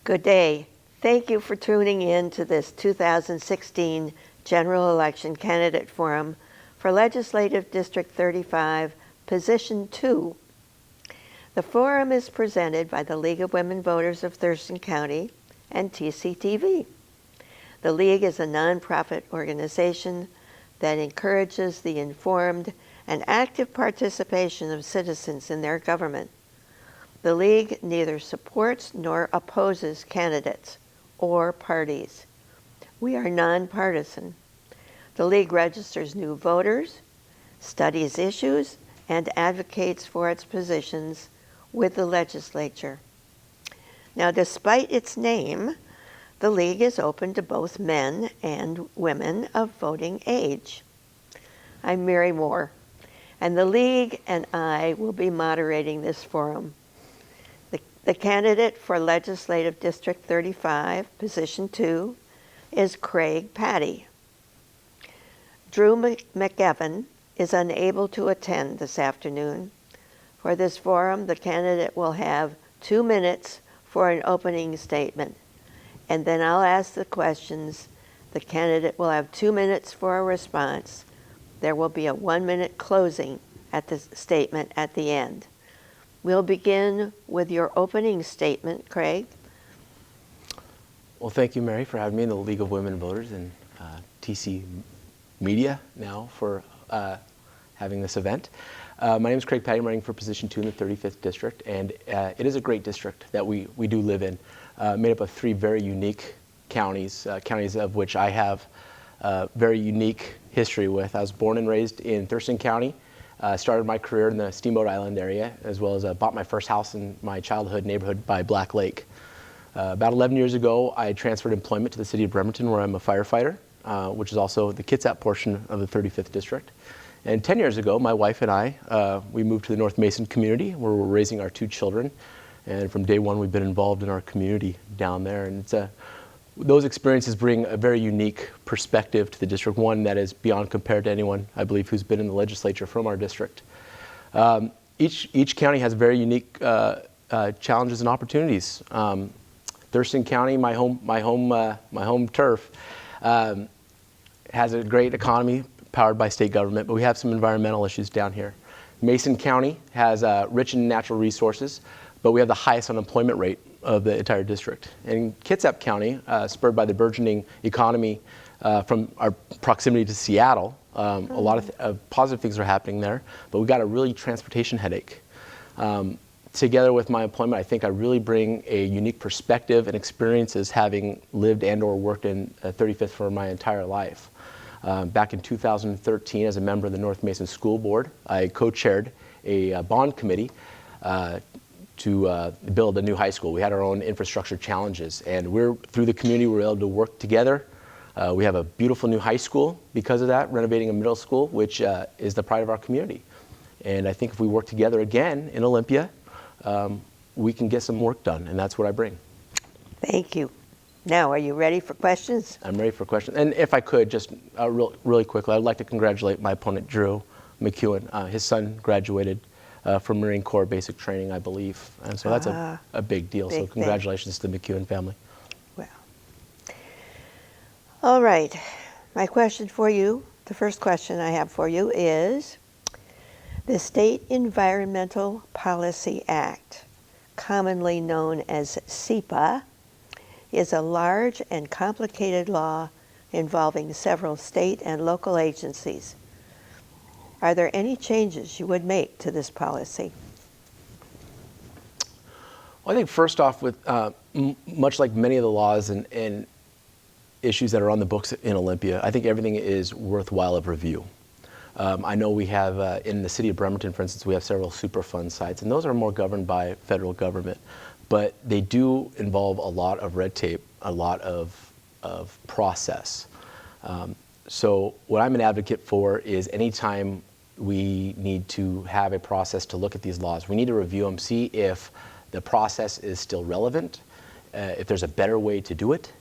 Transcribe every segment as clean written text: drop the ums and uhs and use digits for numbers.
Good day. Thank you for tuning in to this 2016 General Election Candidate Forum for Legislative District 35, Position 2. The forum is presented by the League of Women Voters of Thurston County and TCTV. The League is a nonprofit organization that encourages the informed and active participation of citizens in their government. The League neither supports nor opposes candidates or parties. We are nonpartisan. The League registers new voters, studies issues, and advocates for its positions with the legislature. Now, despite its name, the League is open to both men and women of voting age. I'm Mary Moore, and the League and I will be moderating this forum. The candidate for Legislative District 35, Position 2, is Craig Patty. Drew McEvan is unable to attend this afternoon. For this forum, the candidate will have 2 minutes for an opening statement, and then I'll ask the questions. The candidate will have 2 minutes for a response. There will be a 1-minute closing at the statement at the end. We'll begin with your opening statement, Craig. Well, thank you, Mary, for having me in the League of Women Voters and TC Media now for having this event. My name is Craig Patty. I'm running for Position 2 in the 35th District, and it is a great district that we do live in, made up of 3 very unique counties, counties of which I have very unique history with. I was born and raised in Thurston County. Started my career in the Steamboat Island area, as well as bought my first house in my childhood neighborhood by Black Lake. About 11 years ago, I transferred employment to the city of Bremerton, where I'm a firefighter, which is also the Kitsap portion of the 35th District. And 10 years ago, my wife and I, we moved to the North Mason community, where we're raising our 2 children. And from day one, we've been involved in our community down there. And it's those experiences bring a very unique perspective to the district, one that is beyond compared to anyone, I believe, who's been in the legislature from our district. Each county has very unique challenges and opportunities. Thurston County, my home turf, has a great economy powered by state government, but we have some environmental issues down here. Mason County has rich in natural resources, but we have the highest unemployment rate of the entire district. In Kitsap County, spurred by the burgeoning economy from our proximity to Seattle, a lot of positive things are happening there, but we've got a really transportation headache. Together with my employment, I think I really bring a unique perspective and experiences, having lived and or worked in 35th for my entire life. Back in 2013, as a member of the North Mason School Board, I co-chaired a bond committee to build a new high school. We had our own infrastructure challenges, and through the community, we were able to work together. We have a beautiful new high school because of that, renovating a middle school, which is the pride of our community. And I think if we work together again in Olympia, we can get some work done, and that's what I bring. Thank you. Now, are you ready for questions? I'm ready for questions. And if I could, just really quickly, I'd like to congratulate my opponent, Drew McEwen. His son graduated from Marine Corps basic training, I believe. And so that's a big deal. So congratulations to the McEwen family. Well, all right. My question for you, the first question I have for you is, the State Environmental Policy Act, commonly known as SEPA, is a large and complicated law involving several state and local agencies. Are there any changes you would make to this policy? Well, I think first off, with much like many of the laws and issues that are on the books in Olympia, I think everything is worthwhile of review. I know we have, in the city of Bremerton, for instance, we have several Superfund sites, and those are more governed by federal government. But they do involve a lot of red tape, a lot of process. So what I'm an advocate for is anytime we need to have a process to look at these laws, we need to review them, see if the process is still relevant, if there's a better way to do it,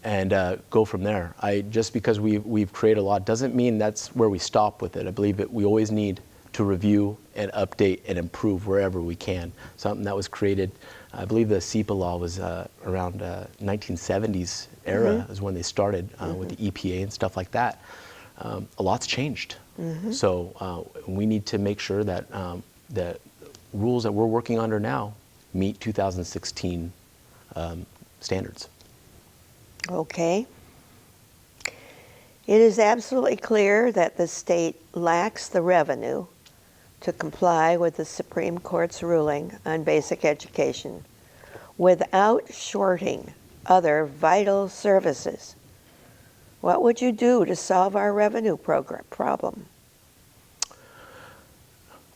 and go from there. Just because we've created a law doesn't mean that's where we stop with it. I believe that we always need to review and update and improve wherever we can. Something that was created, I believe the SEPA law was around 1970s era is when they started with the EPA and stuff like that. A lot's changed. So we need to make sure that the rules that we're working under now meet 2016 standards. Okay. It is absolutely clear that the state lacks the revenue to comply with the Supreme Court's ruling on basic education without shorting other vital services. What would you do to solve our revenue problem?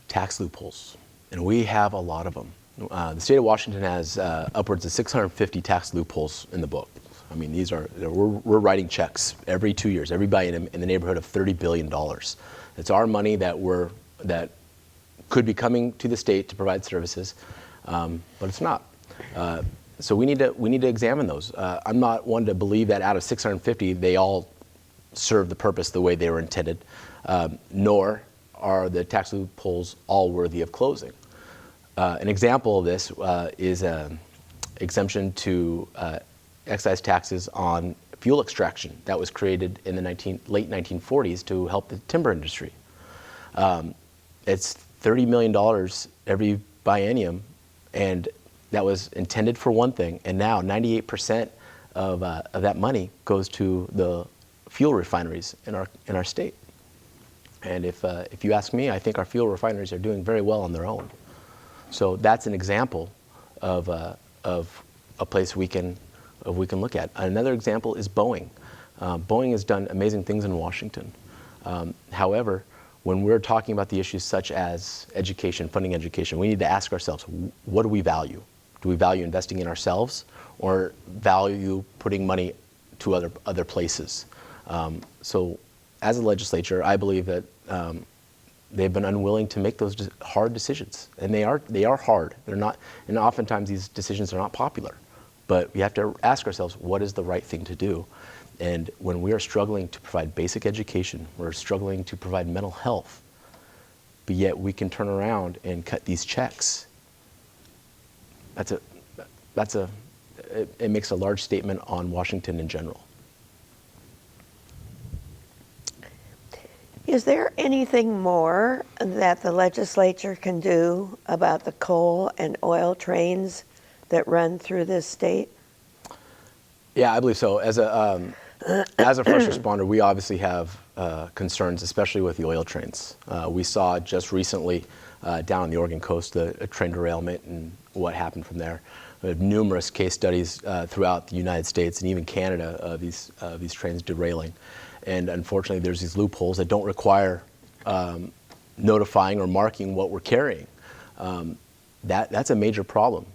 Tax loopholes, and we have a lot of them. The state of Washington has upwards of 650 tax loopholes in the book. I mean, we're writing checks every 2 years, everybody in the neighborhood of $30 billion. It's our money that could be coming to the state to provide services, but it's not. So we need to examine those. I'm not one to believe that out of 650, they all serve the purpose the way they were intended, nor are the tax loopholes all worthy of closing. An example of this is exemption to excise taxes on fuel extraction that was created in the late 1940s to help the timber industry. It's $30 million every biennium, and that was intended for one thing, and now 98% of that money goes to the fuel refineries in our state. And if you ask me, I think our fuel refineries are doing very well on their own. So that's an example of a place we can look at. Another example is Boeing. Boeing has done amazing things in Washington. However, when we're talking about the issues such as education, funding education, we need to ask ourselves, what do we value? Do we value investing in ourselves or value putting money to other places? So as a legislature, I believe that they've been unwilling to make those hard decisions. And they are hard. They're not, and oftentimes these decisions are not popular. But we have to ask ourselves, what is the right thing to do? And when we are struggling to provide basic education, we're struggling to provide mental health, but yet we can turn around and cut these checks. It makes a large statement on Washington in general. Is there anything more that the legislature can do about the coal and oil trains that run through this state? Yeah, I believe so. As a first responder, we obviously have concerns, especially with the oil trains. We saw just recently down on the Oregon coast a train derailment and what happened from there. We have numerous case studies throughout the United States and even Canada of these trains derailing. And unfortunately, there's these loopholes that don't require notifying or marking what we're carrying. That's a major problem.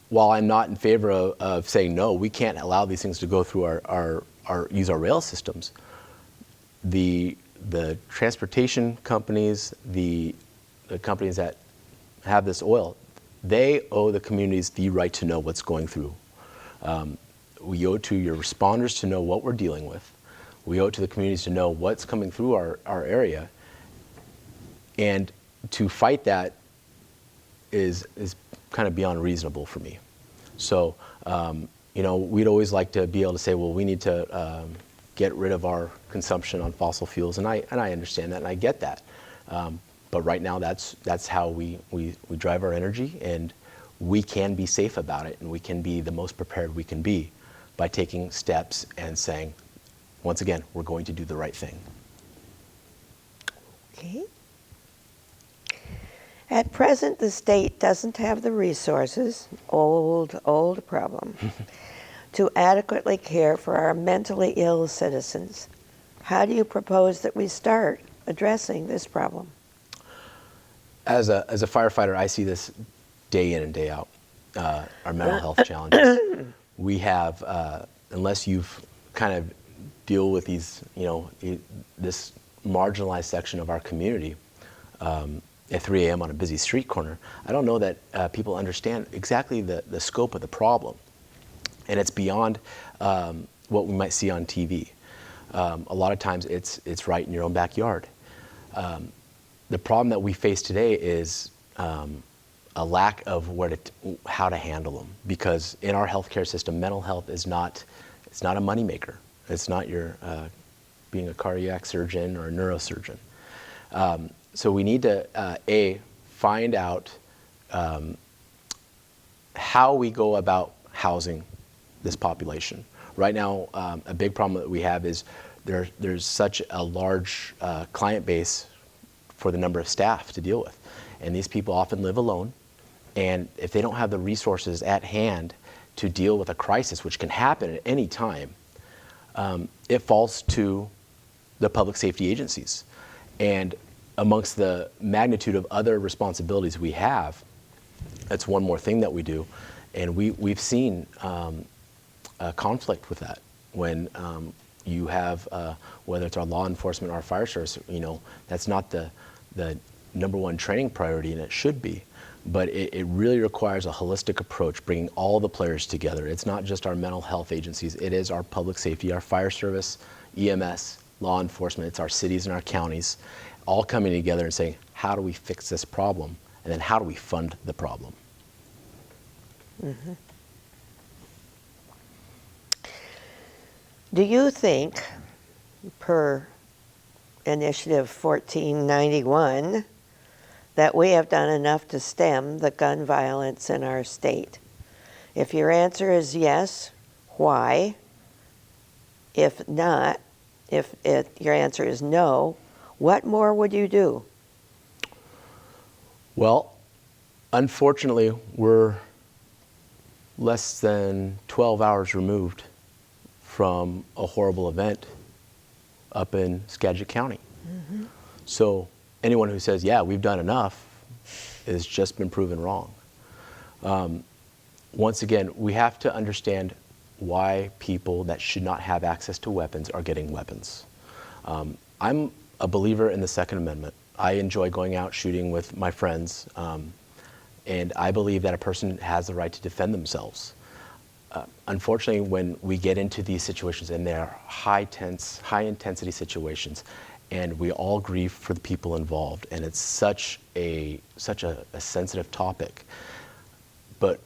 While I'm not in favor of saying no, we can't allow these things to go through use our rail systems. The transportation companies, the companies that have this oil, they owe the communities the right to know what's going through. We owe it to your responders to know what we're dealing with. We owe it to the communities to know what's coming through our area. And to fight that is kind of beyond reasonable for me. So, we'd always like to be able to say, well, we need to get rid of our consumption on fossil fuels, and I understand that, and I get that. But right now, that's how we drive our energy, and we can be safe about it, and we can be the most prepared we can be by taking steps and saying, once again, we're going to do the right thing. Okay. At present, the state doesn't have the resources, old problem, to adequately care for our mentally ill citizens. How do you propose that we start addressing this problem? As a firefighter, I see this day in and day out, our mental health challenges. We have, unless you've kind of deal with these, this marginalized section of our community, at 3 a.m. on a busy street corner, I don't know that people understand exactly the scope of the problem. And it's beyond what we might see on TV. A lot of times it's right in your own backyard. the problem that we face today is a lack of how to handle them, because in our healthcare system, mental health is not, it's not a moneymaker. It's not your being a cardiac surgeon or a neurosurgeon. So we need to find out how we go about housing this population. Right now, a big problem that we have is there's such a large client base for the number of staff to deal with. And these people often live alone. And if they don't have the resources at hand to deal with a crisis, which can happen at any time, it falls to the public safety agencies. And amongst the magnitude of other responsibilities we have, that's one more thing that we do. And we've seen a conflict with that when you have, whether it's our law enforcement or our fire service, that's not the number one training priority, and it should be. But it really requires a holistic approach, bringing all the players together. It's not just our mental health agencies, it is our public safety, our fire service, EMS, law enforcement, it's our cities and our counties, all coming together and saying, how do we fix this problem? And then how do we fund the problem? Mm-hmm. Do you think, per Initiative 1491, that we have done enough to stem the gun violence in our state? If your answer is yes, why? If not, if your answer is no, what more would you do? Well, unfortunately, we're less than 12 hours removed from a horrible event up in Skagit County. Mm-hmm. So anyone who says, yeah, we've done enough, has just been proven wrong. Once again, we have to understand why people that should not have access to weapons are getting weapons. I'm a believer in the Second Amendment. I enjoy going out shooting with my friends, and I believe that a person has the right to defend themselves. Unfortunately, when we get into these situations, and they're high intensity situations, and we all grieve for the people involved, and it's such a sensitive topic, but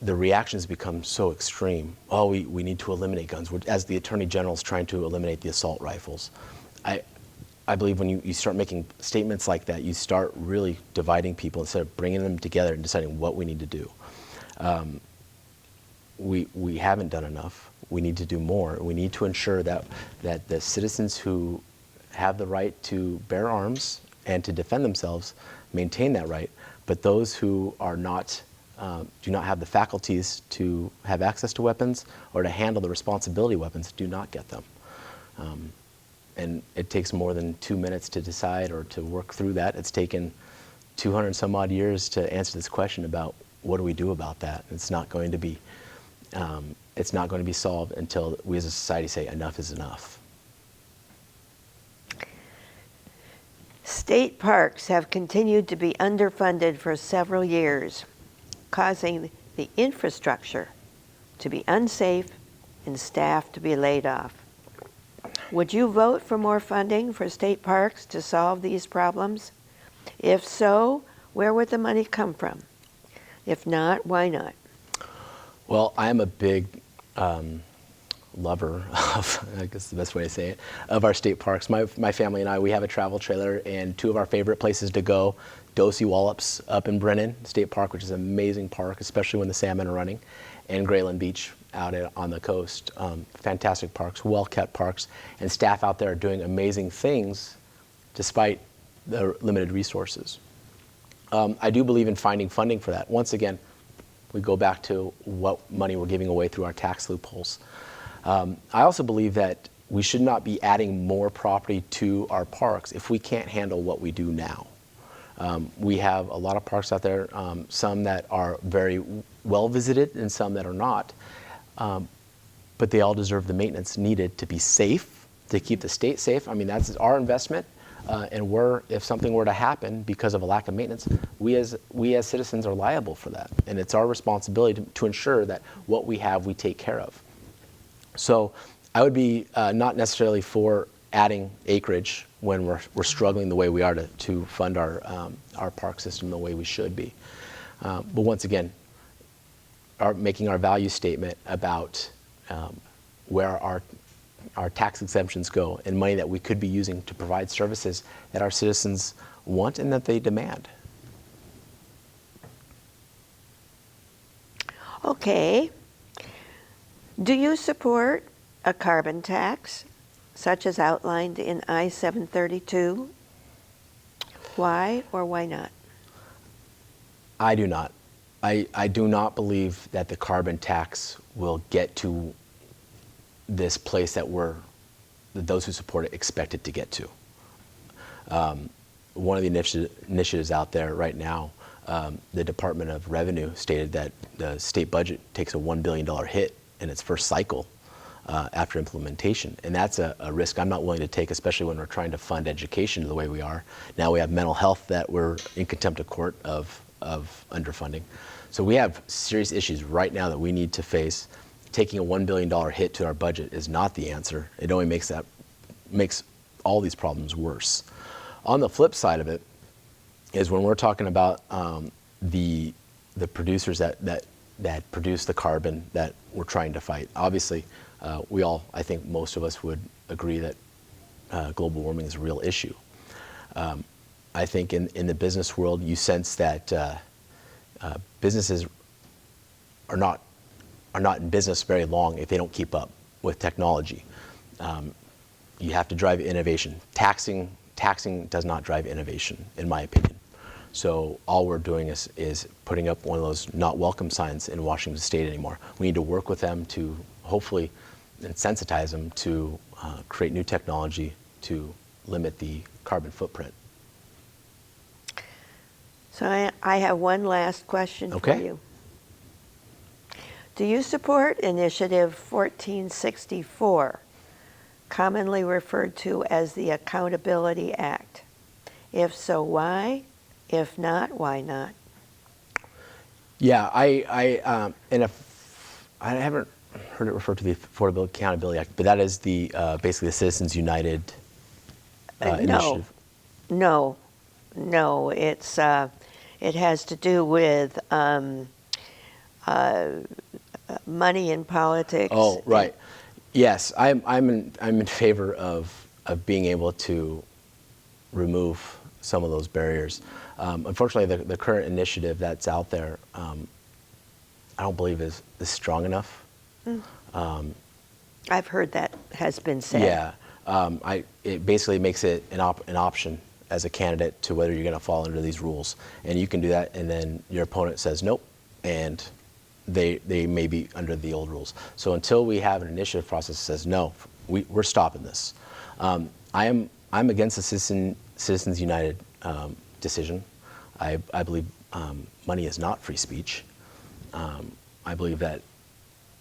the reactions become so extreme. Oh, we need to eliminate guns, as the Attorney General is trying to eliminate the assault rifles. I believe when you start making statements like that, you start really dividing people instead of bringing them together and deciding what we need to do. We haven't done enough. We need to do more. We need to ensure that the citizens who have the right to bear arms and to defend themselves maintain that right, but those who are not, do not have the faculties to have access to weapons or to handle the responsibility of weapons do not get them. And it takes more than 2 minutes to decide or to work through that. It's taken 200 some odd years to answer this question about what do we do about that. It's not going to be solved until we as a society say enough is enough. State parks have continued to be underfunded for several years, causing the infrastructure to be unsafe and staff to be laid off. Would you vote for more funding for state parks to solve these problems? If so, where would the money come from? If not, why not? Well, I'm a big lover of, I guess the best way to say it, of our state parks. My family and I, we have a travel trailer, and two of our favorite places to go, Dosey Wallops up in Brennan State Park, which is an amazing park, especially when the salmon are running, and Grayland Beach out on the coast. Fantastic parks, well-kept parks, and staff out there are doing amazing things despite the limited resources. I do believe in finding funding for that. Once again, we go back to what money we're giving away through our tax loopholes. I also believe that we should not be adding more property to our parks if we can't handle what we do now. We have a lot of parks out there, some that are very well visited and some that are not, but they all deserve the maintenance needed to be safe, to keep the state safe. I mean, that's our investment, and if something were to happen because of a lack of maintenance, we as citizens are liable for that, and it's our responsibility to ensure that what we have we take care of. So I would be not necessarily for adding acreage when we're struggling the way we are to fund our park system the way we should be. But once again, making our value statement about where our tax exemptions go and money that we could be using to provide services that our citizens want and that they demand. Okay. Do you support a carbon tax, such as outlined in I-732? Why or why not? I do not. I do not believe that the carbon tax will get to this place that those who support it expect it to get to. One of the initiatives out there right now, the Department of Revenue stated that the state budget takes a $1 billion hit in its first cycle after implementation. And that's a risk I'm not willing to take, especially when we're trying to fund education the way we are. Now we have mental health that we're in contempt of court of underfunding. So we have serious issues right now that we need to face. Taking a $1 billion hit to our budget is not the answer. It only makes all these problems worse. On the flip side of it is when we're talking about the producers that produce the carbon that we're trying to fight. Obviously, I think most of us would agree that global warming is a real issue. I think in the business world, you sense that businesses are not in business very long if they don't keep up with technology. You have to drive innovation. Taxing does not drive innovation, in my opinion. So all we're doing is putting up one of those not welcome signs in Washington State anymore. We need to work with them to hopefully sensitize them to create new technology to limit the carbon footprint. So I have one last question Okay. for you. Do you support Initiative 1464, commonly referred to as the Accountability Act? If so, why? If not, why not? Yeah, and if I haven't heard it referred to the Affordable Accountability Act, but that is the basically the Citizens United initiative. No. It has to do with money in politics. Oh, right. Yes, I'm in favor of being able to remove some of those barriers. Unfortunately, the current initiative that's out there, I don't believe is strong enough. I've heard that has been said. Yeah, it basically makes it an option as a candidate to whether you're going to fall under these rules, and you can do that, and then your opponent says nope, and they may be under the old rules. So until we have an initiative process that says no, we're stopping this. I'm against the Citizens United decision. I believe money is not free speech. I believe that,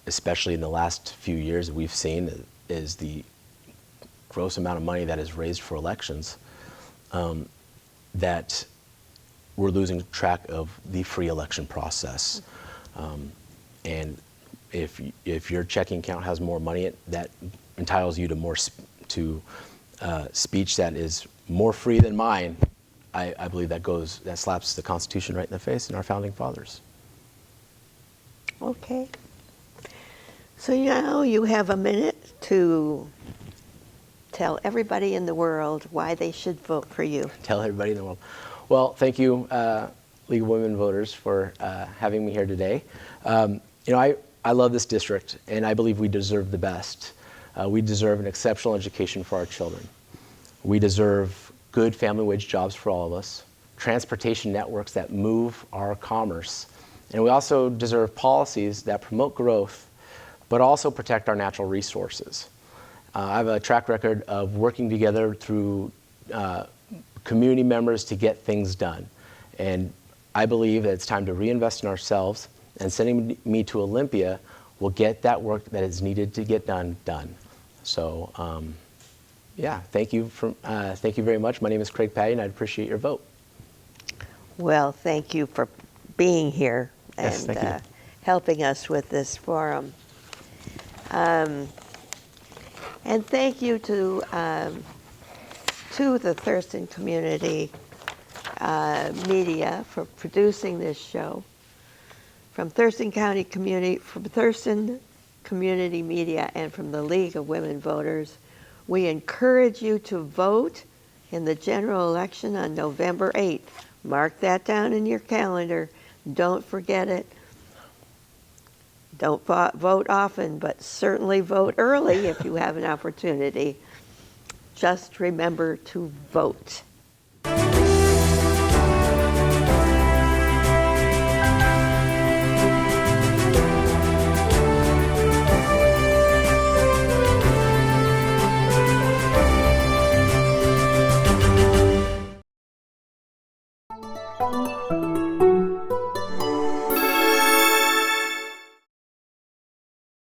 especially in the last few years, we've seen is the gross amount of money that is raised for elections, that we're losing track of the free election process. And if your checking account has more money, that entitles you to more speech that is more free than mine. I believe that slaps the Constitution right in the face and our founding fathers. Okay. So now you have a minute to tell everybody in the world why they should vote for you. Tell everybody in the world. Well, thank you, League of Women Voters, for having me here today. I love this district, and I believe we deserve the best. We deserve an exceptional education for our children. We deserve good family wage jobs for all of us, transportation networks that move our commerce, and we also deserve policies that promote growth, but also protect our natural resources. I have a track record of working together through community members to get things done. And I believe that it's time to reinvest in ourselves, and sending me to Olympia will get that work that is needed to get done. So, yeah, thank you very much. My name is Craig Patty, and I'd appreciate your vote. Well, thank you for being here Yes, and thank you. helping us with this forum. And thank you to to the Thurston Community Media for producing this show. From Thurston Community Media and from the League of Women Voters, we encourage you to vote in the general election on November 8th. Mark that down in your calendar. Don't forget it. Don't vote often, but certainly vote early if you have an opportunity. Just remember to vote.